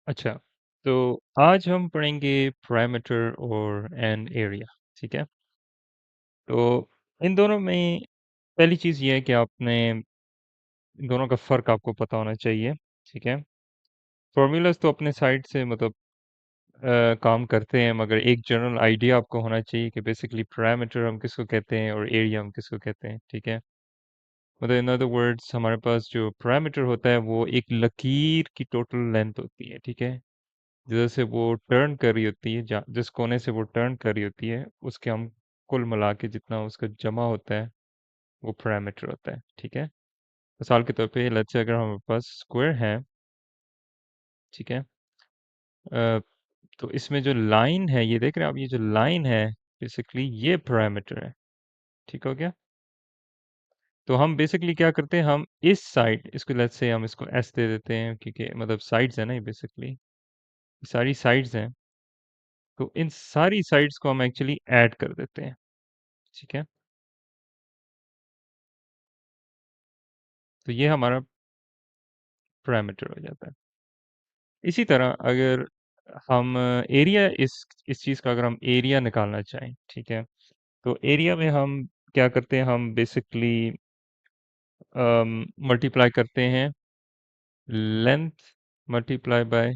अच्छा, तो आज हम पढ़ेंगे पैरामीटर और एन एरिया। ठीक है? तो इन दोनों में पहली चीज़ ये है कि आपने इन दोनों का फ़र्क आपको पता होना चाहिए। ठीक है? फ़ॉर्मूलाज़ तो अपने साइड से मतलब काम करते हैं, मगर एक जनरल आइडिया आपको होना चाहिए कि बेसिकली पैरामीटर हम किसको कहते हैं और एरिया हम किसको कहते हैं। ठीक है? मतलब इन अदर वर्ड्स हमारे पास जो पैरामीटर होता है वो एक लकीर की टोटल लेंथ होती है। ठीक है? जैसे वो टर्न कर रही होती है, जिस कोने से वो टर्न कर रही होती है, उसके हम कुल मिला के जितना उसका जमा होता है, वो पैरामीटर होता है। ठीक है? मिसाल के तौर पे लेट्स से अगर हमारे पास स्क्वायर है, ठीक है? अ, तो इसमें जो लाइन है, ये देख रहे हैं आप, ये जो लाइन है, बेसिकली ये पैरामीटर है। ठीक हो गया? तो हम बेसिकली क्या करते हैं, हम इस साइड, इसको लेट्स से हम इसको एस दे देते हैं, क्योंकि मतलब साइड्स है ना ये बेसिकली, सारी साइड्स हैं। तो इन सारी साइड्स को हम एक्चुअली ऐड कर देते हैं। ठीक है? तो ये हमारा पैरामीटर हो जाता है। इसी तरह अगर हम एरिया इस चीज़ का अगर हम एरिया निकालना चाहें, ठीक है? तो एरिया में हम क्या करते हैं, हम बेसिकली मल्टीप्लाई करते हैं लेंथ मल्टीप्लाई बाय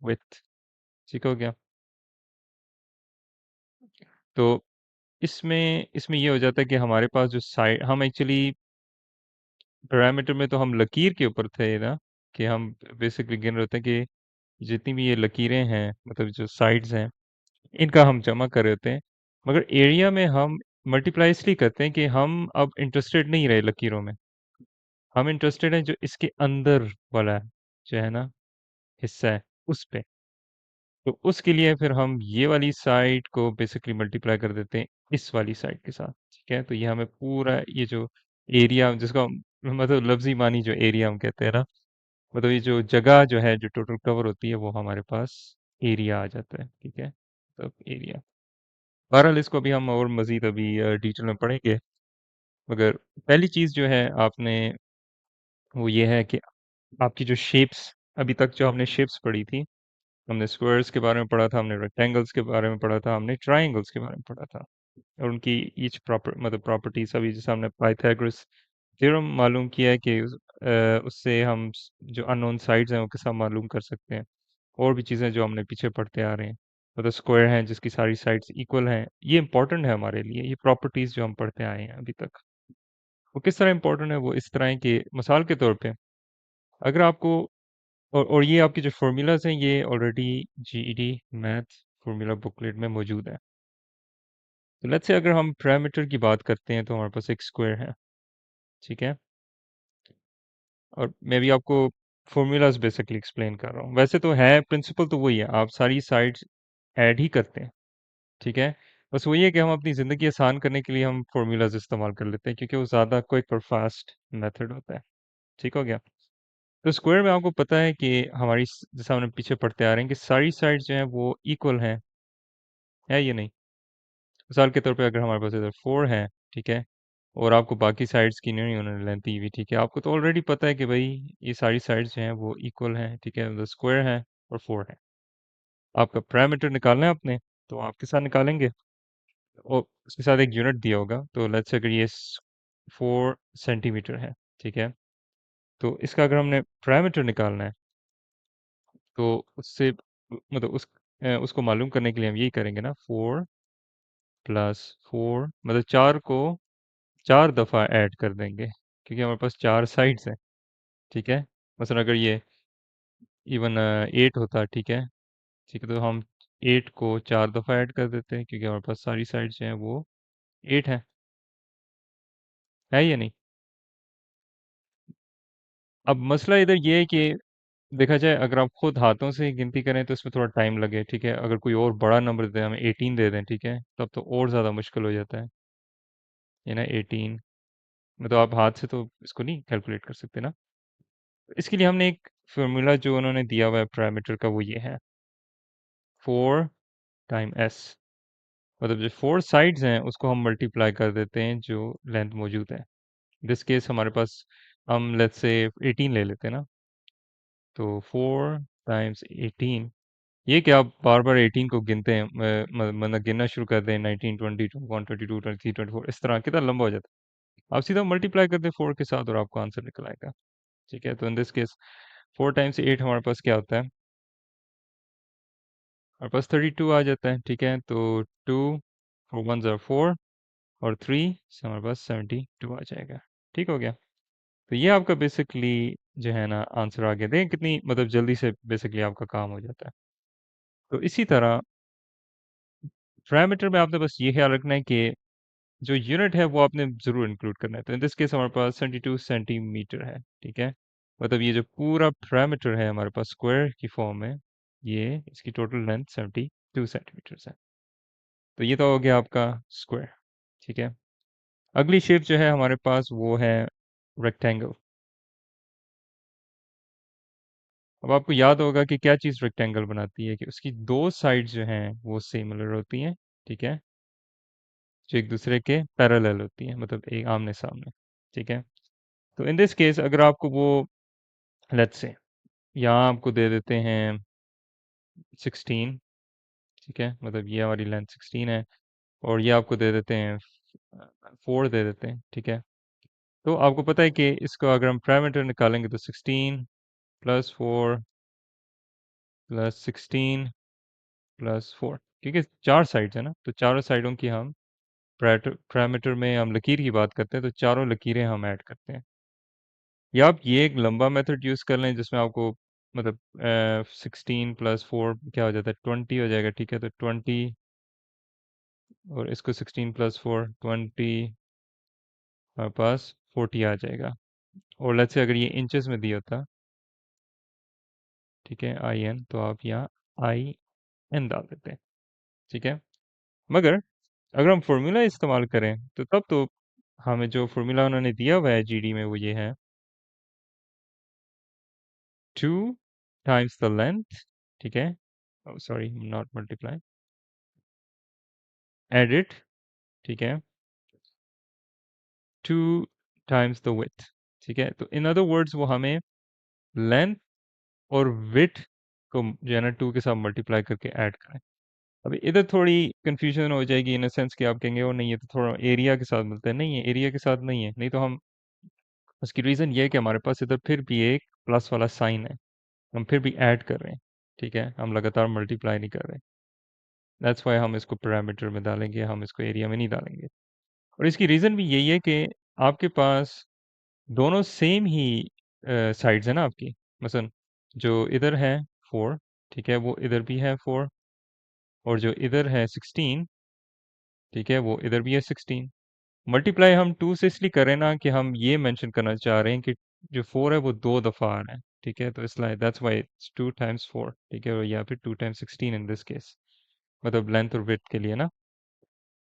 विड्थ। ठीक हो गया? तो इसमें इसमें ये हो जाता है कि हमारे पास जो साइड, हम एक्चुअली पैरामीटर में तो हम लकीर के ऊपर थे ना, कि हम बेसिकली गिन रहे थे कि जितनी भी ये लकीरें हैं, मतलब जो साइड्स हैं, इनका हम जमा कर रहे होते हैं। मगर एरिया में हम मल्टीप्लाई इसलिए करते हैं कि हम अब इंटरेस्टेड नहीं रहे लकीरों में, हम इंटरेस्टेड हैं जो इसके अंदर वाला है, जो है ना हिस्सा है, उस पे। तो उसके लिए फिर हम ये वाली साइड को बेसिकली मल्टीप्लाई कर देते हैं इस वाली साइड के साथ। ठीक है? तो ये हमें पूरा ये जो एरिया जिसको हम मतलब लफ्जी मानी जो एरिया हम कहते हैं ना, मतलब ये जो जगह जो है जो टोटल कवर होती है वो हमारे पास एरिया आ जाता है। ठीक है? तो एरिया, बहरहाल इसको अभी हम और मज़ीद अभी डिटेल में पढ़ेंगे। मगर पहली चीज़ जो है आपने, वो ये है कि आपकी जो शेप्स, अभी तक जो हमने शेप्स पढ़ी थी, हमने स्क्वायर्स के बारे में पढ़ा था, हमने रेक्टेंगल्स के बारे में पढ़ा था, हमने ट्रायंगल्स के बारे में पढ़ा था, और उनकी ईच प्रॉपर मतलब प्रॉपर्टीज, अभी जैसे हमने पाइथागोरस थ्योरम मालूम किया है कि उससे हम जो अननोन साइड्स हैं वो कैसे मालूम कर सकते हैं। और भी चीज़ें जो हमने पीछे पढ़ते आ रहे हैं, मतलब स्क्वायर हैं जिसकी सारी साइड्स इक्वल हैं, ये इंपॉर्टेंट है हमारे लिए। ये प्रॉपर्टीज जो हम पढ़ते आए हैं अभी तक, वो किस तरह इंपॉर्टेंट है, वो इस तरह है कि मिसाल के तौर पे अगर आपको, और ये आपके जो फॉर्मूलाज हैं ये already GED math formula booklet में मौजूद है। तो लेट्स से अगर हम पैरामीटर की बात करते हैं तो हमारे पास एक स्क्वायर है। ठीक है? और मैं भी आपको फॉर्मूलाज बेसिकली एक्सप्लेन कर रहा हूँ। वैसे तो है, प्रिंसिपल तो वही है, आप सारी साइड्स ऐड ही करते हैं। ठीक है? बस वही है कि हम अपनी ज़िंदगी आसान करने के लिए हम फ़ॉर्मूलाज़ इस्तेमाल कर लेते हैं, क्योंकि वो ज़्यादा क्विक और फ़ास्ट मेथड होता है। ठीक हो गया? तो स्क्वायर में आपको पता है कि हमारी जैसा हमने पीछे पढ़ते आ रहे हैं कि सारी साइड्स जो हैं वो इक्वल हैं, है या नहीं? मिसाल के तौर पे अगर हमारे पास इधर 4 है, ठीक है? और आपको बाकी साइड्स की नहीं उन्होंने लेंथ दी हुई, ठीक है? आपको तो ऑलरेडी पता है कि भाई ये सारी साइड्स जो हैं वो इक्वल हैं, ठीक है? मतलब स्क्वायर है और 4 है। आपका पैरामीटर निकालना है आपने, तो आप किस साथ निकालेंगे? और उसके साथ एक यूनिट दिया होगा, तो लेट्स से अगर ये 4 सेंटीमीटर है, ठीक है? तो इसका अगर हमने पैरामीटर निकालना है, तो उससे मतलब उसको मालूम करने के लिए हम यही करेंगे ना, 4 प्लस 4 मतलब 4 को 4 दफ़ा ऐड कर देंगे, क्योंकि हमारे पास 4 साइड्स हैं। ठीक है? मसलन अगर ये इवन 8 होता, ठीक है? ठीक है, तो हम 8 को 4 दफ़ा ऐड कर देते हैं, क्योंकि हमारे पास सारी साइड्स जो हैं वो 8 है या नहीं? अब मसला इधर ये है कि देखा जाए, अगर आप खुद हाथों से गिनती करें तो इसमें थोड़ा टाइम लगे। ठीक है? अगर कोई और बड़ा नंबर दे, हमें 18 दे दें, ठीक है? तब तो और ज़्यादा मुश्किल हो जाता है, ये ना 18, मतलब आप हाथ से तो इसको नहीं कैलकुलेट कर सकते ना। इसके लिए हमने एक फार्मूला जो उन्होंने दिया हुआ है पैरामीटर का, वो ये है, 4 टाइम एस, मतलब जो 4 साइड्स हैं उसको हम मल्टीप्लाई कर देते हैं जो लेंथ मौजूद है। दिस केस हमारे पास, हम लेट्स से 18 ले लेते हैं ना, तो 4 टाइम्स 18। ये क्या आप बार बार 18 को गिनते हैं, मतलब गिनना शुरू कर दें 19 20 21 22 23 24, इस तरह कितना लंबा हो जाता है। आप सीधा मल्टीप्लाई कर दें 4 के साथ और आपको आंसर निकल आएगा। ठीक है, तो इन दिस केस 4 टाइम्स 8 हमारे पास क्या होता है, हमारे पास 32 आ जाता है। ठीक है, तो 2 4 1 ज़ा 4 और 3 से हमारे पास 72 आ जाएगा। ठीक हो गया। तो ये आपका बेसिकली जो है ना आंसर आ गया। देखें कितनी मतलब जल्दी से बेसिकली आपका काम हो जाता है। तो इसी तरह पैरामीटर में आपने बस ये ख्याल रखना है कि जो यूनिट है वो आपने ज़रूर इंक्लूड करना है। तो इन दिस केस हमारे पास 72 सेंटीमीटर है। ठीक है, मतलब ये जो पूरा पैरामीटर है हमारे पास स्क्वायर की फॉर्म में, ये इसकी टोटल लेंथ 72 सेंटीमीटर है। तो ये तो हो गया आपका स्क्वायर। ठीक है, अगली शेप जो है हमारे पास वो है रेक्टेंगल। अब आपको याद होगा कि क्या चीज़ रेक्टेंगल बनाती है, कि उसकी दो साइड्स जो हैं वो सिमिलर होती हैं। ठीक है, जो एक दूसरे के पैरेलल होती हैं, मतलब एक आमने सामने। ठीक है, तो इन दिस केस अगर आपको वो, लेट्स से यहाँ आपको दे देते हैं 16। ठीक है, मतलब ये हमारी लेंथ 16 है, और ये आपको दे देते हैं 4 दे देते हैं। ठीक है, तो आपको पता है कि इसको अगर हम पैरामीटर निकालेंगे तो 16 प्लस 4 प्लस 16 प्लस 4, क्योंकि चार साइड्स है ना, तो चारों साइडों की हम पैरामीटर में हम लकीर की बात करते हैं, तो चारों लकीरें हम ऐड करते हैं। या आप ये एक लंबा मेथड यूज़ कर लें जिसमें आपको मतलब 16 प्लस 4 क्या हो जाता है, 20 हो जाएगा। ठीक है, तो 20 और इसको 16 प्लस 4 20, हमारे पास 40 आ जाएगा। और लेट्स से अगर ये इंचेस में दिया होता, ठीक है, आई एन, तो आप यहाँ आई एन डाल देते हैं। ठीक है, मगर अगर हम फॉर्मूला इस्तेमाल करें तो तब तो हमें जो फॉर्मूला उन्होंने दिया हुआ है जीडी में वो ये है 2 टाइम्स द लेंथ। ठीक है, सॉरी नॉट मल्टीप्लाई, एडिट। ठीक है, 2 टाइम्स द विड्थ। ठीक है, तो इन अदर वर्ड्स वो हमें लेंथ और विड्थ को जो है ना 2 के साथ मल्टीप्लाई करके ऐड करें। अभी इधर थोड़ी कंफ्यूजन हो जाएगी इन अ सेंस कि आप कहेंगे वो नहीं है तो थोड़ा एरिया के साथ मिलता है, नहीं है, एरिया के साथ नहीं है। नहीं तो हम, उसकी रीज़न ये है कि हमारे पास इधर फिर भी एक प्लस वाला साइन है, हम फिर भी ऐड कर रहे हैं। ठीक है, हम लगातार मल्टीप्लाई नहीं कर रहे। दैट्स वाई हम इसको पैरामीटर में डालेंगे, हम इसको एरिया में नहीं डालेंगे। और इसकी रीज़न भी यही है कि आपके पास दोनों सेम ही साइड्स है ना आपकी। मसलन जो इधर है 4, ठीक है, वो इधर भी है 4, और जो इधर है 16, ठीक है, वो इधर भी है 16। मल्टीप्लाई हम 2 से इसलिए करें ना कि हम ये मेंशन करना चाह रहे हैं कि जो 4 है वो दो दफ़ा आ रहा है। ठीक है, तो इसलिए दैट्स वाई इट्स 2 टाइम्स 4। ठीक है, और या फिर 2 टाइम्स 16 इन दिस केस, मतलब लेंथ और विड्थ के लिए ना।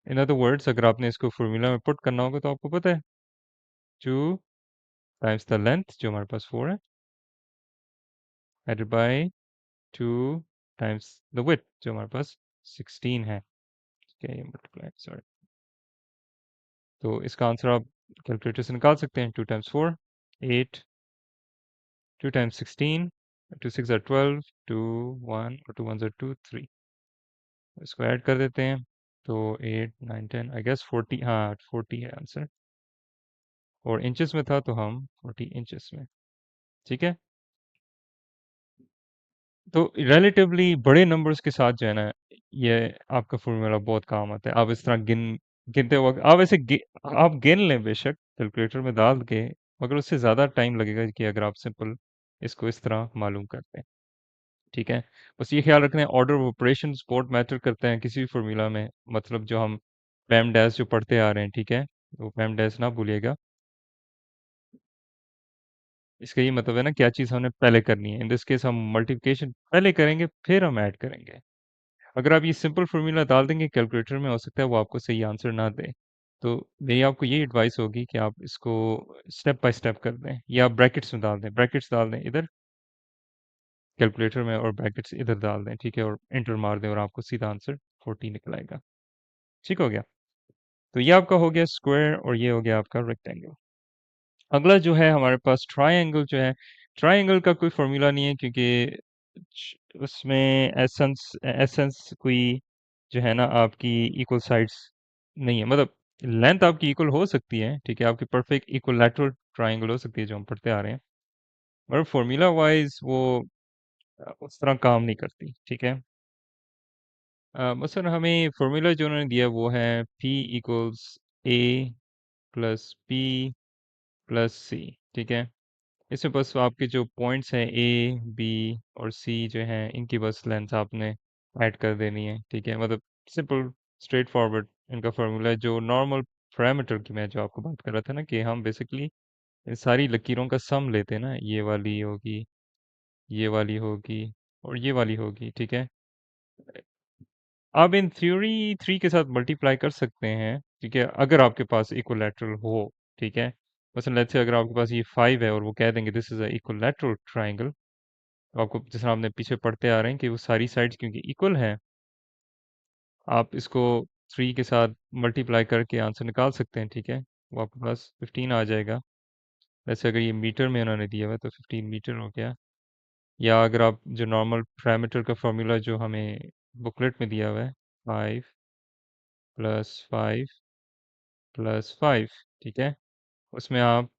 इन अदर वर्ड्स अगर आपने इसको फॉर्मूला में पुट करना होगा तो आपको पता है 2 टाइम्स द लेंथ जो हमारे पास 4 है, added by 2 times the width जो हमारे पास 16 है। ठीक है, ये मल्टीप्लाई, सॉरी। तो इसका आंसर आप कैलकुलेटर से निकाल सकते हैं। 2 टाइम्स 4 8, 2 times 16, 2 6 are 12, 2 1 और 2 1 are 2 3। इसको ऐड कर देते हैं तो 8 9 10, आई गेस 40, हाँ 40 है आंसर। और इंचेस में था तो हम 40 इंचेस में। ठीक है, तो रिलेटिवली बड़े नंबर्स के साथ जो है ना, ये आपका फॉर्मूला बहुत काम आता है। आप इस तरह गिनते वक्त आप ऐसे आप गिन लें बेशक कैलकुलेटर में डाल के, मगर उससे ज़्यादा टाइम लगेगा कि अगर आप सिंपल इसको इस तरह मालूम करते हैं। ठीक है, बस ये ख्याल रखना है ऑर्डर ऑफ ऑपरेशन बहुत मैटर करते हैं किसी भी फॉर्मूला में। मतलब जो हम पैम डैश जो पढ़ते आ रहे हैं, ठीक है, तो पैम डैश ना भूलिएगा। इसका ये मतलब है ना क्या चीज़ हमने पहले करनी है। इन दिस केस हम मल्टीप्लिकेशन पहले करेंगे फिर हम ऐड करेंगे। अगर आप ये सिंपल फार्मूला डाल देंगे कैलकुलेटर में, हो सकता है वो आपको सही आंसर ना दे। तो मेरी आपको ये एडवाइस होगी कि आप इसको स्टेप बाय स्टेप कर दें, या ब्रैकेट्स में डाल दें, ब्रैकेट्स डाल दें इधर कैलकुलेटर में, और ब्रैकेट्स इधर डाल दें। ठीक है, और एंटर मार दें और आपको सीधा आंसर 40 निकल आएगा। ठीक हो गया, तो ये आपका हो गया स्क्वायर और ये हो गया आपका रेक्टेंगल। अगला जो है हमारे पास ट्राइंगल जो है, ट्राइंगल का कोई फॉर्मूला नहीं है क्योंकि उसमें एसेंस एसेंस कोई जो है ना आपकी इक्वल साइड्स नहीं है, मतलब लेंथ आपकी इक्वल हो सकती है, ठीक है, आपकी परफेक्ट इक्विलैटरल ट्रायंगल हो सकती है जो हम पढ़ते आ रहे हैं, पर फॉर्मूला वाइज वो उस तरह काम नहीं करती, ठीक है। मसलन हमें फॉर्मूला जो उन्होंने दिया वो है P equals A plus P plus C, ठीक है। इसमें बस आपके जो पॉइंट्स हैं A, B और C जो हैं इनकी बस लेंथ आपने ऐड कर देनी है, ठीक है, मतलब सिंपल स्ट्रेट फॉरवर्ड इनका फार्मूला है। जो नॉर्मल पैरामीटर की मैं जो आपको बात कर रहा था ना कि हम बेसिकली इन सारी लकीरों का सम लेते हैं ना, ये वाली होगी, ये वाली होगी और ये वाली होगी, ठीक है। आप इन थ्योरी 3 के साथ मल्टीप्लाई कर सकते हैं, ठीक है, अगर आपके पास इक्विलैटरल हो, ठीक है। मसलन लेट्स से अगर आपके पास ये 5 है और वो कह देंगे this is a equilateral triangle, तो आपको जैसा आपने पीछे पढ़ते आ रहे हैं कि वो सारी साइड्स क्योंकि इक्वल हैं, आप इसको 3 के साथ मल्टीप्लाई करके आंसर निकाल सकते हैं, ठीक है। वो आपके पास 15 आ जाएगा। वैसे अगर ये मीटर में उन्होंने दिया हुआ है तो 15 मीटर हो गया। या अगर आप जो नॉर्मल पैरामीटर का फॉर्मूला जो हमें बुकलेट में दिया हुआ है, 5 प्लस 5 प्लस 5, ठीक है, उसमें आप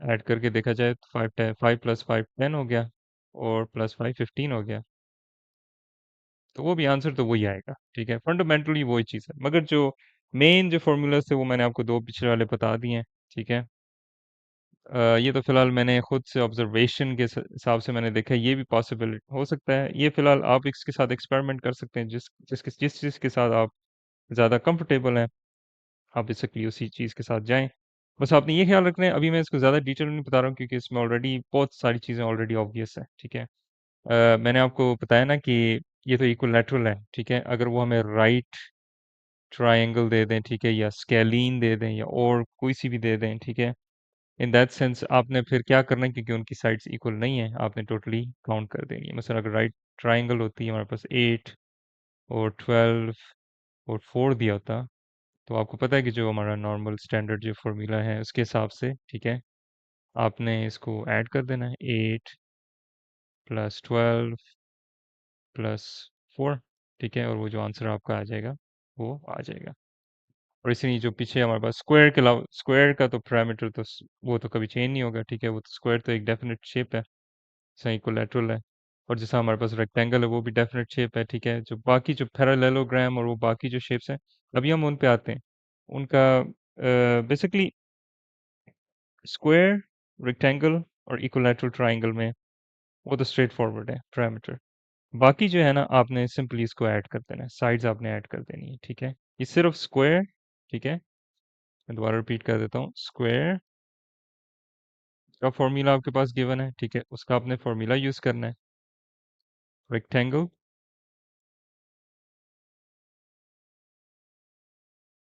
ऐड करके देखा जाए तो 5 प्लस 5 10 हो गया और प्लस 5 15 हो गया, तो वो भी आंसर तो वही आएगा, ठीक है। फंडामेंटली वही चीज़ है, मगर जो मेन जो फॉर्मूलाज थे वो मैंने आपको दो पिछले वाले बता दिए हैं, ठीक है। ये तो फिलहाल मैंने खुद से ऑब्जर्वेशन के हिसाब से मैंने देखा है, ये भी पॉसिबल हो सकता है। ये फिलहाल आप इसके साथ एक्सपेरिमेंट कर सकते हैं, जिस चीज़ के साथ आप ज़्यादा कंफर्टेबल हैं, आप बेसिकली उसी चीज़ के साथ जाएं। बस आपने ये ख्याल रखना है, अभी मैं इसको ज़्यादा डिटेल में नहीं बता रहा हूँ क्योंकि इसमें ऑलरेडी बहुत सारी चीज़ें ऑलरेडी ऑब्वियस है, ठीक है। मैंने आपको बताया ना कि ये तो इक्विलैटरल है, ठीक है, अगर वो हमें राइट ट्रायंगल दे दें, ठीक है, या स्केलीन दे दें या और कोई सी भी दे दें, ठीक है, इन दैट सेंस आपने फिर क्या करना है, क्योंकि उनकी साइड्स इक्वल नहीं है, आपने टोटली काउंट कर देनी है। मतलब अगर राइट ट्रायंगल होती है हमारे पास 8 और 12 और 4 दिया होता, तो आपको पता है कि जो हमारा नॉर्मल स्टैंडर्ड जो फॉर्मूला है उसके हिसाब से, ठीक है, आपने इसको ऐड कर देना है, 8 प्लस 12 प्लस 4, ठीक है, और वो जो आंसर आपका आ जाएगा वो आ जाएगा। और इसी जो पीछे हमारे पास स्क्वायर के अलावा, स्क्वायर का तो पैरामीटर तो वो तो कभी चेंज नहीं होगा, ठीक है, वो तो स्क्वायर तो एक डेफिनेट शेप है, सही इक्विलैटरल है। और जैसा हमारे पास रेक्टेंगल है वो भी डेफिनेट शेप है, ठीक है। जो बाकी जो पैरेललोग्राम और वो बाकी जो शेप्स हैं, अभी हम उन पे आते हैं। उनका बेसिकली स्क्वायर, रेक्टेंगल और इक्विलैटरल ट्रायंगल में वो तो स्ट्रेट फॉरवर्ड है पैरामीटर। बाकी जो है ना आपने सिंपली इसको ऐड कर देना है, साइड्स आपने ऐड कर देनी है, ठीक है। ये सिर्फ स्क्वायर, ठीक है, मैं दोबारा रिपीट कर देता हूँ, स्क्वायर का फॉर्मूला आपके पास गिवन है, ठीक है, उसका आपने फॉर्मूला यूज करना है। रेक्टेंगल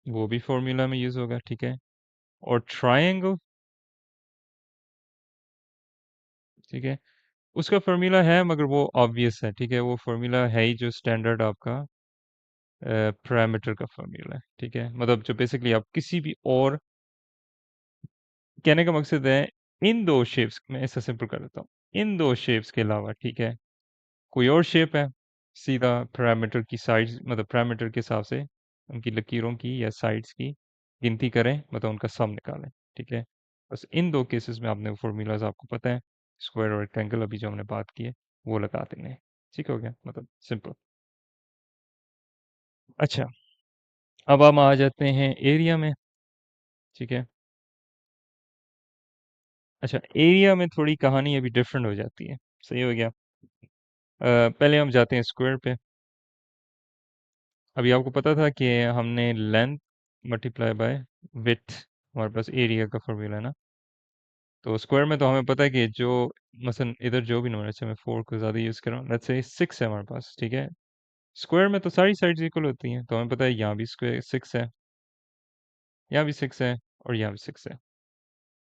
वो भी फॉर्मूला में यूज होगा, ठीक है। और ट्रायंगल, ठीक है, उसका फॉर्मूला है मगर वो ऑब्वियस है, ठीक है, वो फॉर्मूला है ही जो स्टैंडर्ड आपका पैरामीटर का फॉर्मूला है, ठीक है। मतलब जो बेसिकली आप किसी भी और, कहने का मकसद है इन दो शेप्स में, ऐसा सिंपल कर देता हूँ, इन दो शेप्स के अलावा, ठीक है, कोई और शेप है, सीधा पैरामीटर की साइड्स, मतलब पैरामीटर के हिसाब से उनकी लकीरों की या साइड्स की गिनती करें, मतलब उनका सम निकालें, ठीक है। बस इन दो केसेस में आपने फॉर्मूलाज आपको पता है, स्क्वायर और रेक्टेंगल अभी जो हमने बात की है वो लगा देंगे, ठीक हो गया, मतलब सिंपल। अच्छा, अब हम आ जाते हैं एरिया में, ठीक है। अच्छा, एरिया में थोड़ी कहानी अभी डिफरेंट हो जाती है, सही हो गया। पहले हम जाते हैं स्क्वायर पे। अभी आपको पता था कि हमने लेंथ मल्टीप्लाई बाय विड्थ, हमारे पास एरिया का फॉर्मूला है ना। तो स्क्वायर में तो हमें पता है कि जो मसलन इधर जो भी नंबर है, मैं 4 को ज़्यादा यूज़ कर रहा हूँ, लेट्स से 6 है हमारे पास, ठीक है। स्क्वायर में तो सारी साइड्स इक्वल होती हैं, तो हमें पता है यहाँ भी स्क्वायर 6 है, यहाँ भी 6 है और यहाँ भी 6 है।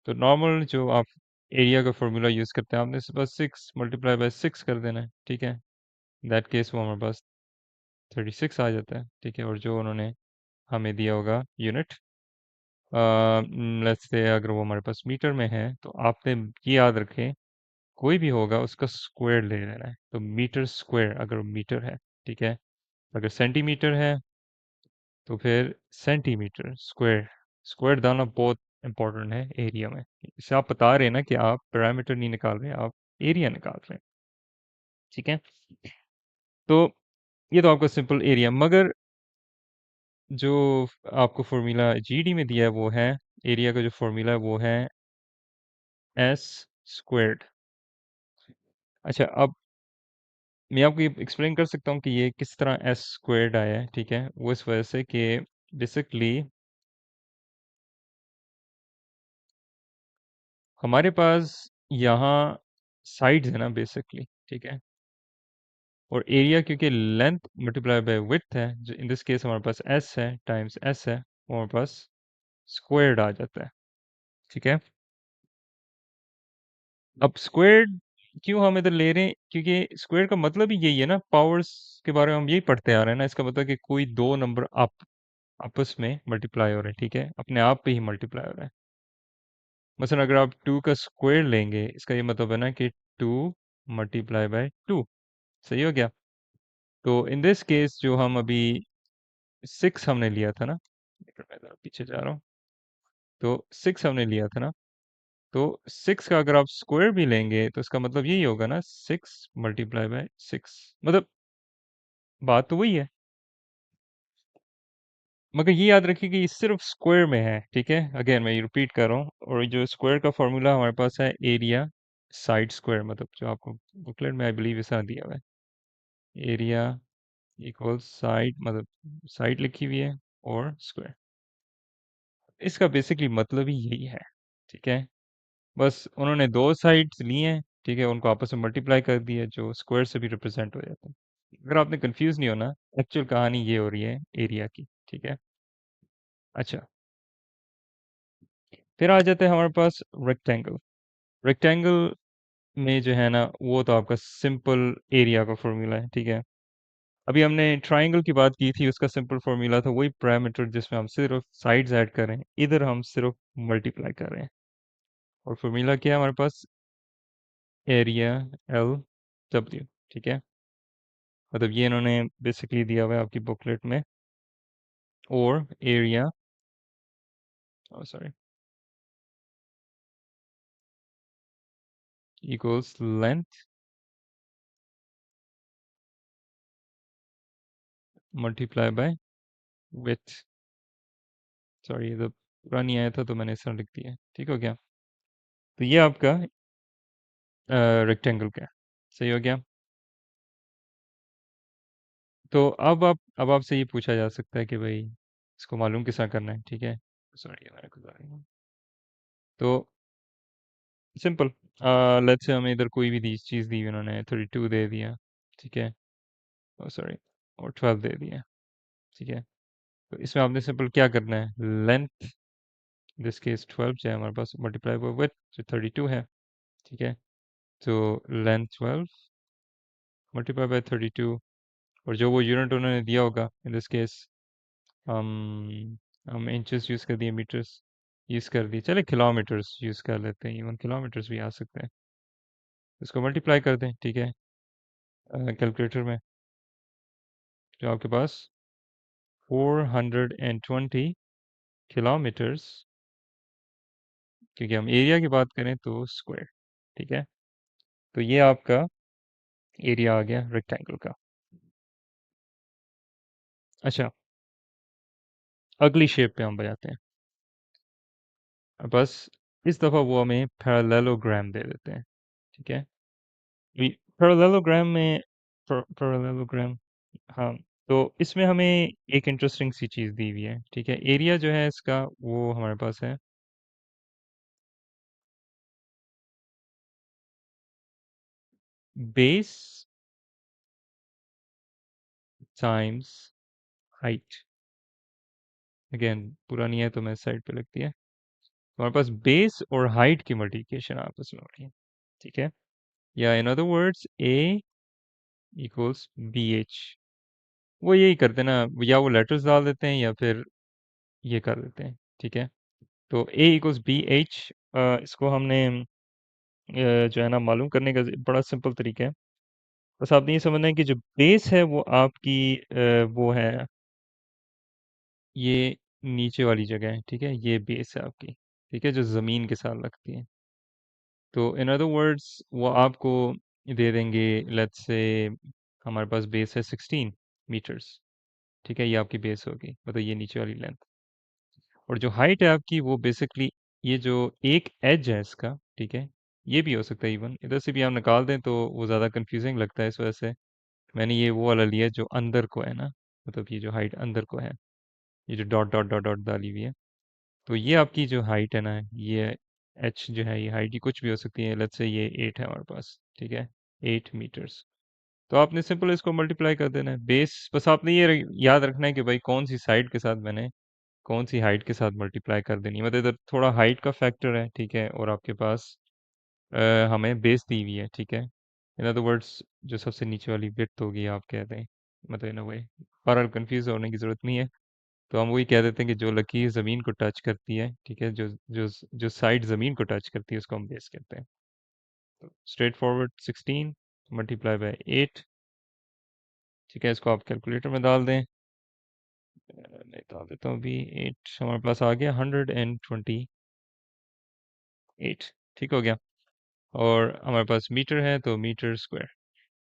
तो नॉर्मल जो आप एरिया का फॉर्मूला यूज़ करते हैं, आपने बस 6 मल्टीप्लाई बाय 6 कर देना है, ठीक है। दैट केस वो हमारे पास 36 आ जाता है, ठीक है। और जो उन्होंने हमें दिया होगा यूनिट, लेट्स से अगर वो हमारे पास मीटर में है, तो आपने ये याद रखें कोई भी होगा उसका स्क्वायर ले लेना है। तो मीटर स्क्वायर अगर मीटर है, ठीक है। अगर सेंटीमीटर है तो फिर सेंटीमीटर स्क्वायर। स्क्वायर डालना बहुत इंपॉर्टेंट है एरिया में। इससे आप बता रहे हैं ना कि आप पैरामीटर नहीं निकाल रहे हैं, आप एरिया निकाल रहे हैं, ठीक है। तो ये तो आपका सिंपल एरिया, मगर जो आपको फॉर्मूला जीडी में दिया है वो है, एरिया का जो फॉर्मूला है वो है एस स्क्वायर्ड। अच्छा, अब मैं आपको ये एक्सप्लेन कर सकता हूँ कि ये किस तरह एस स्क्वायर्ड आया है, ठीक है। वो इस वजह से कि बेसिकली हमारे पास यहाँ साइड्स है ना बेसिकली, ठीक है। और एरिया क्योंकि लेंथ मल्टीप्लाई बाय विड्थ है, जो इन दिस केस हमारे पास एस है टाइम्स एस है, वो हमारे पास स्क्वायर्ड आ जाता है, ठीक है। अब स्क्वायर्ड क्यों हम इधर ले रहे हैं, क्योंकि स्क्वायर का मतलब ही यही है ना, पावर्स के बारे में हम यही पढ़ते आ रहे हैं ना। इसका मतलब कि कोई दो नंबर आपस में मल्टीप्लाई हो रहे हैं, ठीक है, अपने आप पे ही मल्टीप्लाई हो रहे हैं। मसलन अगर आप टू का स्क्वायर लेंगे, इसका ये मतलब है ना कि टू मल्टीप्लाई बाय टू, सही हो गया। तो इन दिस केस जो हम अभी सिक्स हमने लिया था ना, मैं जरा पीछे जा रहा हूँ। तो सिक्स हमने लिया था ना, तो सिक्स का अगर आप स्क्वायर भी लेंगे तो इसका मतलब यही होगा ना, सिक्स मल्टीप्लाई बाय सिक्स, मतलब बात तो वही है। मगर ये याद रखिए कि ये सिर्फ स्क्वायर में है, ठीक है। अगेन मैं ये रिपीट कर रहा हूँ, और जो स्क्वायर का फॉर्मूला हमारे पास है एरिया साइड स्क्वायर, मतलब जो आपको बुकलेट में आई बिलीव ऐसा दिया हुआ है, एरिया इक्वल साइड, मतलब साइड लिखी हुई है और स्क्वायर। इसका बेसिकली मतलब ही यही है, ठीक है। बस उन्होंने दो साइड्स ली हैं, ठीक है, उनको आपस में मल्टीप्लाई कर दिया, जो स्क्वायर से भी रिप्रेजेंट हो जाता है। अगर आपने कंफ्यूज नहीं होना, एक्चुअल कहानी ये हो रही है एरिया की, ठीक है। अच्छा, फिर आ जाते हैं हमारे पास रेक्टेंगल। रेक्टेंगल में जो है ना, वो तो आपका सिंपल एरिया का फॉर्मूला है, ठीक है। अभी हमने ट्राइंगल की बात की थी, उसका सिंपल फॉर्मूला था वही पैरामीटर जिसमें हम सिर्फ साइड्स ऐड कर रहे हैं, इधर हम सिर्फ मल्टीप्लाई कर रहे हैं। और फॉर्मूला क्या है हमारे पास, एरिया एल डब्ल्यू, ठीक है। मतलब ये इन्होंने बेसिकली दिया हुआ है आपकी बुकलेट में। और area, sorry, equals length multiply by width. Sorry, ये तो पुरानी आया था तो मैंने इस तरह लिख दिया है, ठीक हो गया। तो ये आपका रेक्टेंगल का है, सही हो गया। तो अब आपसे ये पूछा जा सकता है कि भाई इसको मालूम किस तरह करना है, ठीक है। सॉरी, ये मेरे को जा रही है। तो सिंपल, लेट्स से हमें इधर कोई भी दी चीज़ दी हुई, उन्होंने 32 दे दिया, ठीक है, सॉरी, और 12 दे दिया, ठीक है। तो इसमें आपने सिंपल क्या करना है, लेंथ दिस केस 12 जो है हमारे पास, मल्टीप्लाई बाय विड्थ जो 32 है, ठीक है। तो लेंथ 12 मल्टीप्लाई बाय 32, और जो वो यूनिट उन्होंने दिया होगा इन दिस केस, हम इंचेस यूज़ कर दिए, मीटर्स यूज़ कर दिए, चले किलोमीटर्स यूज़ कर लेते हैं, इवन किलोमीटर्स भी आ सकते हैं। इसको मल्टीप्लाई कर दें, ठीक है, कैलकुलेटर में, जो आपके पास 420 किलोमीटर्स, क्योंकि हम एरिया की बात करें तो स्क्वायर, ठीक है। तो ये आपका एरिया आ गया रेक्टेंगल का। अच्छा, अगली शेप पे हम बजाते हैं। बस इस दफ़ा वो हमें पैरेललोग्राम दे देते हैं, ठीक है। पैरेललोग्राम में पैरेललोग्राम, हाँ, तो इसमें हमें एक इंटरेस्टिंग सी चीज़ दी हुई है, ठीक है। एरिया जो है इसका वो हमारे पास है बेस टाइम्स हाइट। अगेन पूरा नहीं है तो मैं साइड पे लिख दिया। हमारे पास बेस और हाइट की मल्टीप्लिकेशन आपस में हो रही है, ठीक है। या in other words A equals B H. वो यही करते हैं ना, या वो लेटर्स डाल देते हैं या फिर ये कर देते हैं, ठीक है। तो ए इक्वल्स बी एच, इसको हमने जो है ना मालूम करने का बड़ा सिंपल तरीका है। बस आपने ये समझना है कि जो बेस है वो आपकी वो है ये नीचे वाली जगह है, ठीक है? ये बेस है आपकी, ठीक है? जो ज़मीन के साथ लगती है। तो इन अदर वर्ड्स वो आपको दे देंगे, लेट्स से हमारे पास बेस है 16 मीटर्स, ठीक है? ये आपकी बेस होगी, मतलब ये नीचे वाली लेंथ। और जो हाइट है आपकी वो बेसिकली ये जो एक एज है इसका, ठीक है? ये भी हो सकता है इवन इधर से भी आप निकाल दें तो वो ज़्यादा कंफ्यूजिंग लगता है, इस वजह से मैंने ये वो वाला लिया जो अंदर को है ना, मतलब ये जो हाइट अंदर को है, ये जो डॉट डॉट डॉट डॉट डाली हुई है। तो ये आपकी जो हाइट है ना, ये एच जो है ये हाइट, ये कुछ भी हो सकती है। लेट्स से ये 8 है हमारे पास, ठीक है? 8 मीटर्स। तो आपने सिंपल इसको मल्टीप्लाई कर देना है बेस। बस आपने ये याद रखना है कि भाई कौन सी साइड के साथ मैंने कौन सी हाइट के साथ मल्टीप्लाई कर देनी है। मतलब इधर थोड़ा हाइट का फैक्टर है, ठीक है? और आपके पास हमें बेस दी हुई है, ठीक है? इन अदर वर्ड्स जो सबसे नीचे वाली विड्थ होगी आप कह दें, मतलब इन अ वे। बहरहाल कंफ्यूज होने की ज़रूरत नहीं है। तो हम वही कह देते हैं कि जो लकीर ज़मीन को टच करती है, ठीक है? जो जो जो साइड ज़मीन को टच करती है उसको हम बेस कहते हैं। तो स्ट्रेट फॉरवर्ड 16 मल्टीप्लाई बाय 8, ठीक है? इसको आप कैलकुलेटर में डाल दें। मैं डाल देता हूँ अभी। 8 हमारे पास आ गया 128, ठीक हो गया। और हमारे पास मीटर है तो मीटर स्क्वायर।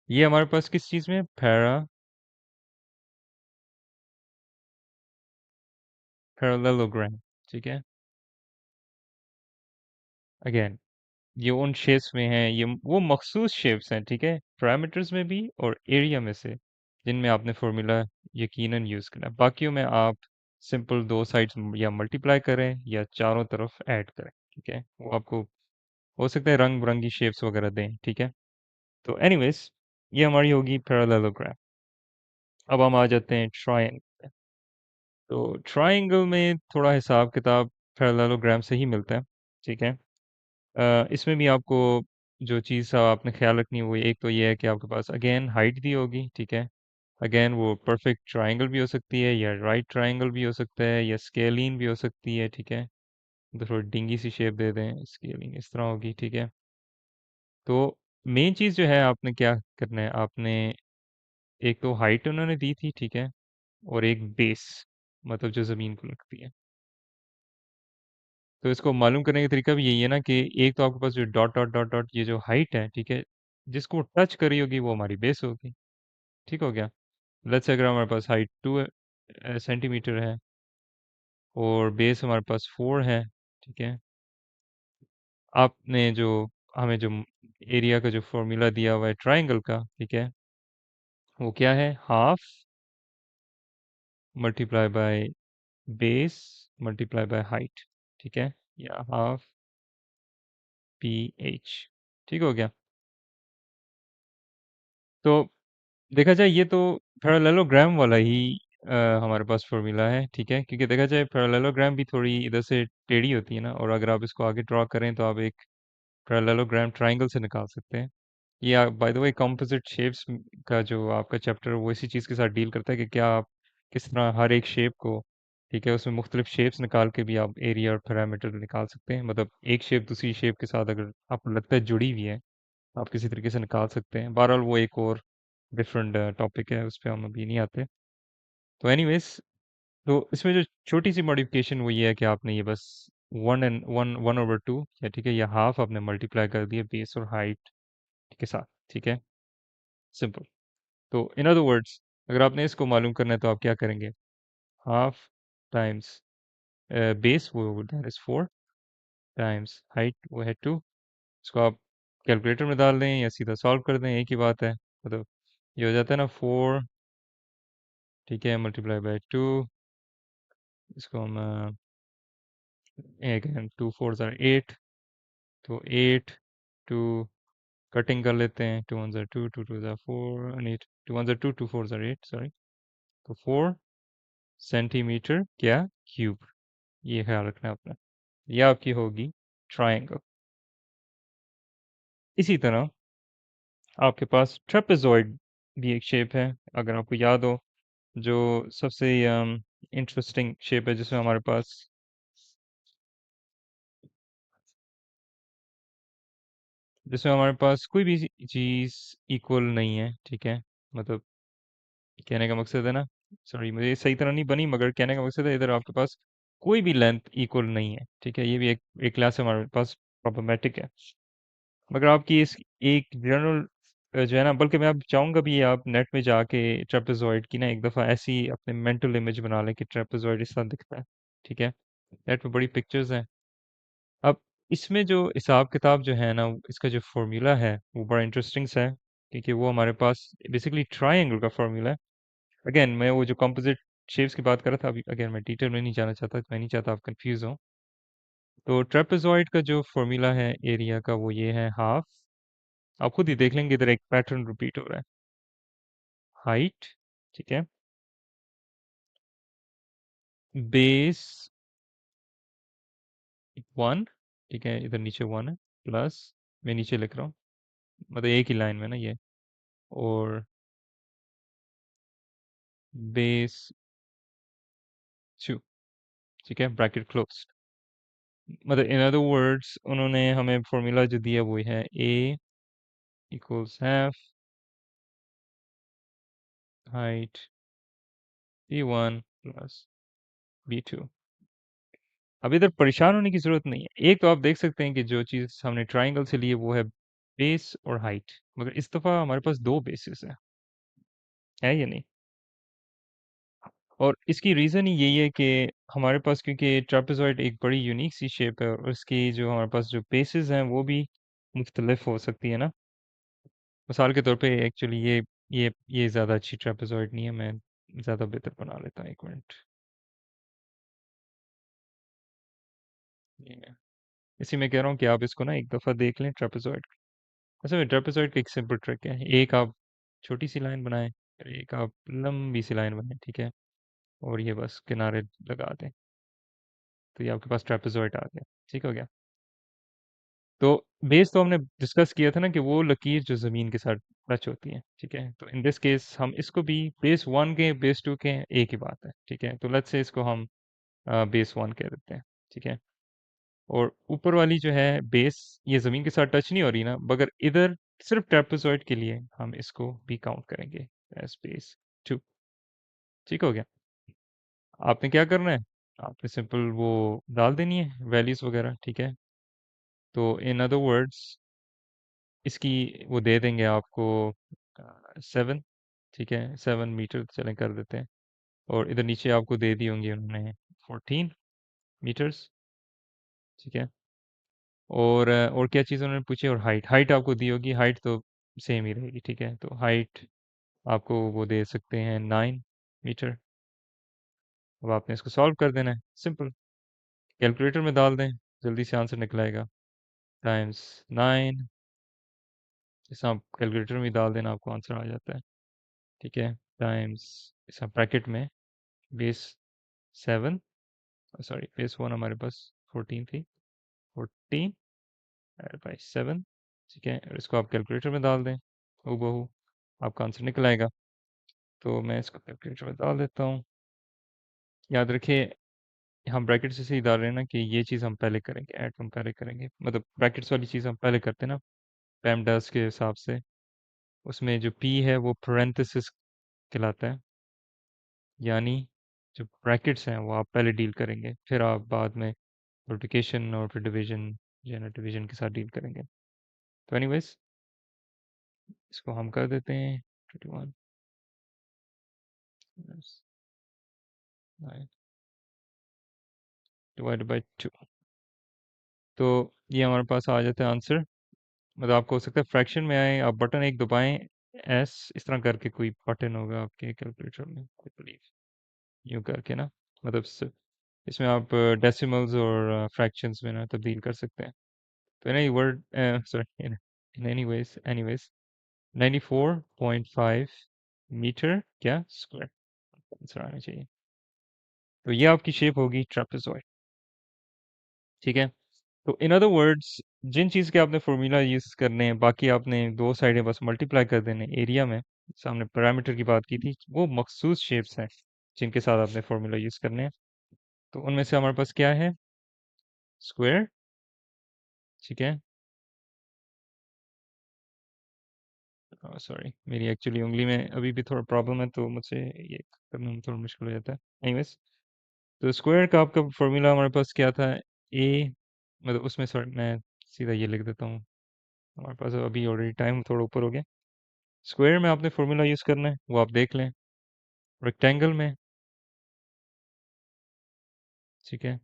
ये हमारे पास किस चीज़ में पैरेललोग्राम, ठीक है? अगेन ये उन शेप्स में है, ये वो मखसूस शेप्स हैं, ठीक है? पैरामीटर्स में भी और एरिया में से, जिनमें आपने फॉर्मूला यकीनन यूज़ करना है। बाकियों में आप सिंपल दो साइड्स या मल्टीप्लाई करें या चारों तरफ ऐड करें, ठीक है? वो आपको हो सकता है रंग बिरंगी शेप्स वगैरह दें, ठीक है? तो एनीवेज ये हमारी होगी पैरेललोग्राम। अब हम आ जाते हैं ट्रायंगल। तो ट्रायंगल में थोड़ा हिसाब किताब पैरेललोग्राम से ही मिलता है, ठीक है? इसमें भी आपको जो चीज़ आपने ख्याल रखनी है वो एक तो ये है कि आपके पास अगेन हाइट दी होगी, ठीक है? अगेन वो परफेक्ट ट्रायंगल भी हो सकती है या राइट ट्रायंगल भी हो सकता है या स्केलिन भी हो सकती है, ठीक है? तो थोड़ी डिंगी सी शेप दे दें, स्केलिंग इस तरह होगी, ठीक है? तो मेन चीज़ जो है आपने क्या करना है, आपने एक तो हाइट उन्होंने दी थी, ठीक है? और एक बेस, मतलब जो ज़मीन को लगती है। तो इसको मालूम करने का तरीका भी यही है ना कि एक तो आपके पास जो डॉट डॉट डॉट डॉट ये जो हाइट है, ठीक है? जिसको टच करी होगी वो हमारी बेस होगी, ठीक हो गया? लेट्स से अगर हमारे पास हाइट 2 सेंटीमीटर है और बेस हमारे पास 4 है, ठीक है? आपने जो हमें जो एरिया का जो फॉर्मूला दिया हुआ है ट्रायंगल का, ठीक है? वो क्या है? Half multiply by base multiply by height, ठीक है? या हाफ पी एच, ठीक हो गया? तो देखा जाए ये तो पैरेललोग्राम वाला ही हमारे पास फॉर्मूला है, ठीक है? क्योंकि देखा जाए पैरेललोग्राम भी थोड़ी इधर से टेढ़ी होती है ना, और अगर आप इसको आगे ड्रॉ करें तो आप एक पैरेललोग्राम ट्रायंगल से निकाल सकते हैं। ये by the way composite shapes का जो आपका चैप्टर है वो इसी चीज़ के साथ डील करता है कि क्या आप किस तरह हर एक शेप को, ठीक है, उसमें मुख्तलिफ शेप्स निकाल के भी आप एरिया और पैरामीटर निकाल सकते हैं। मतलब एक शेप दूसरी शेप के साथ अगर आपको लगता है जुड़ी हुई है, आप किसी तरीके से निकाल सकते हैं। बहरहाल वो एक और डिफरेंट टॉपिक है, उस पे हम अभी नहीं आते। तो एनीवेज, तो इसमें जो छोटी सी मॉडिफिकेशन वो ये है कि आपने ये बस one and one one over two या ठीक है या हाफ आपने मल्टीप्लाई कर दिया बेस और हाइट के साथ, ठीक है? सिंपल। तो इन अदर वर्ड्स अगर आपने इसको मालूम करना है तो आप क्या करेंगे? हाफ टाइम्स बेस वो दैट इज 4 टाइम्स हाइट वो है 2। इसको आप कैलकुलेटर में डाल दें या सीधा सॉल्व कर दें, एक ही बात है। मतलब ये हो जाता है ना 4, ठीक है, मल्टीप्लाई बाय 2। इसको हम एक 2 4 ज़ार 8, तो 8 2 कटिंग कर लेते हैं। 2 1 ज़ार 2 2 2 ज़ार 4 एंड 8 2 1 ज़ार 2 2 4 ज़ार 8 सॉरी। तो 4 सेंटीमीटर क्या क्यूब, ये ख्याल रखना है अपना। ये आपकी होगी ट्रायंगल। इसी तरह आपके पास ट्रेपेजॉइड भी एक शेप है, अगर आपको याद हो, जो सबसे इंटरेस्टिंग शेप है जिसमें हमारे पास जिसमें हमारे पास कोई भी चीज़ इक्वल नहीं है, ठीक है? मतलब कहने का मकसद है ना, सॉरी मुझे ये सही तरह नहीं बनी, मगर कहने का मकसद है इधर आपके पास कोई भी लेंथ इक्वल नहीं है, ठीक है? ये भी एक क्लास हमारे पास प्रॉब्लमेटिक है। मगर आपकी इस एक जनरल जो है ना, बल्कि मैं अब चाहूंगा भी आप नेट में जाके ट्रेपेजॉइड की ना एक दफ़ा ऐसी अपने मेंटल इमेज बना लें कि ट्रेपेजॉइड इस तरह दिखता है, ठीक है? नेट में बड़ी पिक्चर्स हैं। अब इसमें जो हिसाब किताब जो है ना, इसका जो फॉर्मूला है वो बड़ा इंटरेस्टिंग सा है, क्योंकि वो हमारे पास बेसिकली ट्राइंगल का फॉर्मूला है। अगेन मैं वो जो कंपोजिट शेप्स की बात कर रहा था, अभी अगेन मैं डिटेल में नहीं जाना चाहता, मैं नहीं चाहता आप कंफ्यूज हो। तो ट्रेपेजॉइड का जो फॉर्मूला है एरिया का वो ये है हाफ, आप खुद ही देख लेंगे इधर एक पैटर्न रिपीट हो रहा है। हाइट, ठीक है, बेस वन, ठीक है, इधर नीचे वन है, प्लस मैं नीचे लिख रहा हूँ, मतलब एक ही लाइन में ना ये, और बेस टू, ठीक है, ब्रैकेट क्लोज। मतलब इन अदर वर्ड्स उन्होंने हमें फॉर्मूला जो दिया वो है A equals half height B one plus B two. अब इधर परेशान होने की जरूरत नहीं है, एक तो आप देख सकते हैं कि जो चीज हमने ट्राइंगल से ली है वो है बेस और हाइट, मगर इस दफा हमारे पास दो बेसिस है या नहीं? और इसकी रीज़न ही यही है कि हमारे पास, क्योंकि ट्रापेजॉइड एक बड़ी यूनिक सी शेप है और उसकी जो हमारे पास जो बेसिस हैं वो भी मुख्तलिफ हो सकती है ना। मिसाल के तौर पे एक्चुअली ये ज़्यादा अच्छी ट्रापेजॉइड नहीं है, मैं ज़्यादा बेहतर बना लेता हूँ, एक मिनट। ये इसी में कह रहा हूँ कि आप इसको ना एक दफ़ा देख लें ट्रापेजॉइड। असल में ट्रापेजॉइड का एक सिंपल ट्रिक है, एक आप छोटी सी लाइन बनाएं, फिर एक आप लंबी सी लाइन बनाएं, ठीक है, और ये बस किनारे लगा दें, तो ये आपके पास ट्रापेजॉइड आ गया, ठीक हो गया। तो बेस तो हमने डिस्कस किया था ना कि वो लकीर जो ज़मीन के साथ टच होती है, ठीक है? तो इन दिस केस हम इसको भी बेस वन के बेस टू के एक ही बात है, ठीक है? तो लेट्स से इसको हम बेस वन कह देते हैं, ठीक है? और ऊपर वाली जो है बेस, ये ज़मीन के साथ टच नहीं हो रही ना, मगर इधर सिर्फ ट्रेपेजॉइड के लिए हम इसको भी काउंट करेंगे एज बेस टू, ठीक हो गया? आपने क्या करना है, आपने सिंपल वो डाल देनी है वैल्यूज वगैरह, ठीक है? तो इन अदर वर्ड्स इसकी वो दे देंगे आपको 7, ठीक है, 7 मीटर चलें कर देते हैं, और इधर नीचे आपको दे दी होंगी उन्होंने 14 मीटर्स, ठीक है। और क्या चीज़ उन्होंने पूछी, और हाइट हाइट आपको दी होगी, हाइट तो सेम ही रहेगी, ठीक है। तो हाइट आपको वो दे सकते हैं 9 मीटर। अब आपने इसको सॉल्व कर देना है, सिंपल, कैलकुलेटर में डाल दें, जल्दी से आंसर निकल आएगा। टाइम्स 9, जैसे आप कैलकुलेटर में डाल देना आपको आंसर आ जाता है, ठीक है। टाइम्स इस ब्रैकेट में बेस 7, सॉरी बेस वन हमारे पास 14 थी, 14 बाई 7, ठीक है, और इसको आप कैलकुलेटर में डाल दें, हूबहू आपका आंसर निकल आएगा। तो मैं इसको कैलकुलेटर में डाल देता हूँ। याद रखिए हम ब्रैकेट से ही डाल रहे हैं ना, कि ये चीज़ हम पहले करेंगे, ऐड हम पहले करेंगे, मतलब ब्रैकेट्स वाली चीज़ हम पहले करते हैं ना, पैमडास के हिसाब से। उसमें जो पी है वो parenthesis कहलाता है, यानी जो ब्रैकेट्स हैं वो आप पहले डील करेंगे, फिर आप बाद में मल्टीप्लिकेशन और फिर डिवीजन, जो है ना डिवीजन के साथ डील करेंगे। तो एनीवेज इसको हम कर देते हैं 21 डिवाइडेड बाई 2। तो ये हमारे पास आ जाता है आंसर। मतलब आपको हो सकता है फ्रैक्शन में आए, आप बटन एक दबाएं, एस इस तरह करके कोई बटन होगा आपके कैलकुलेटर में, आई बिलीव, यूं करके ना, मतलब इसमें आप डेसिमल्स और फ्रैक्शंस में ना तब्दील कर सकते हैं। तो इन वर्ड, सॉरी, इन एनीवेज 94.5 मीटर क्या स्क्वायर आंसर आना चाहिए। तो ये आपकी शेप होगी ट्रेपेजॉइड, ठीक है। तो इन अदर वर्ड्स जिन चीज़ के आपने फॉर्मूला यूज़ करने हैं, बाकी आपने दो साइडें बस मल्टीप्लाई कर देने एरिया में, सामने पैरामीटर की बात की थी, वो मखसूस शेप्स हैं जिनके साथ आपने फॉर्मूला यूज़ करने हैं। तो उनमें से हमारे पास क्या है, स्क्वायर, ठीक है, सॉरी, मेरी एक्चुअली उँगली में अभी भी थोड़ा प्रॉब्लम है, तो मुझसे ये करने में थोड़ा मुश्किल हो जाता है। एनीवेज़, तो स्क्वायर का आपका फ़ॉर्मूला हमारे पास क्या था? ए, मतलब उसमें सॉरी, मैं सीधा ये लिख देता हूँ। हमारे पास अभी ऑलरेडी टाइम थोड़ा ऊपर हो गया। स्क्वायर में आपने फ़ॉर्मूला यूज़ करना है, वो आप देख लें। रेक्टेंगल में, ठीक है,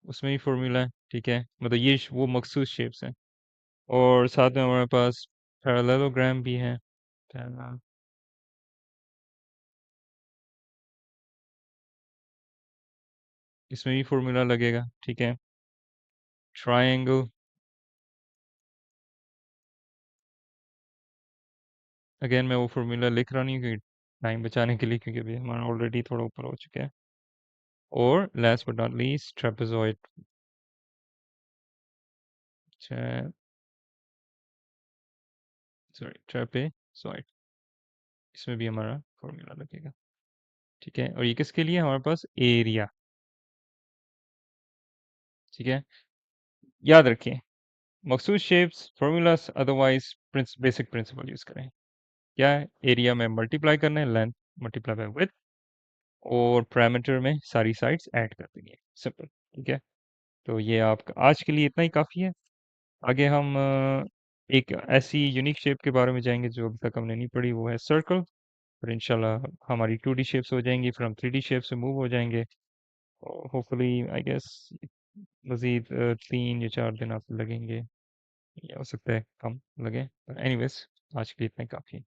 उसमें भी फ़ॉर्मूला है, ठीक है? मतलब ये वो मखसूस शेप्स हैं। और साथ में हमारे पास पैरेललोग्राम भी है। पैरेलल, इसमें भी फ़ॉर्मूला लगेगा, ठीक है? ट्रायंगल, अगेन मैं वो फ़ॉर्मूला लिख रहा नहीं हूँ क्योंकि टाइम बचाने के लिए, क्योंकि अभी हमारा ऑलरेडी थोड़ा ऊपर हो चुका है। और last but not least trapezoid, try sorry trapezoid, इसमें भी हमारा फ़ॉर्मूला लगेगा, ठीक है? और ये किसके लिए है? हमारे पास एरिया, ठीक है? याद रखिए, मखसूस shapes, formulas, otherwise basic principle use करें। क्या है? एरिया में मल्टीप्लाई करना है, लेंथ मल्टीप्लाई बाय विड्थ, और पैरामीटर में सारी साइड्स ऐड कर देंगे, सिंपल, ठीक है? तो ये आपका आज के लिए इतना ही काफ़ी है। आगे हम एक ऐसी यूनिक शेप के बारे में जाएंगे जो अभी तक हमने नहीं पढ़ी, वो है सर्कल। और इंशाल्लाह हमारी 2D शेप्स हो जाएंगी, फिर हम 3D शेप से मूव हो जाएंगे। और होपफुली आई गेस मज़ीद 3 या 4 दिन आपको लगेंगे, या हो सकता है कम लगे, पर एनीवेज आज के लिए इतना ही काफ़ी है।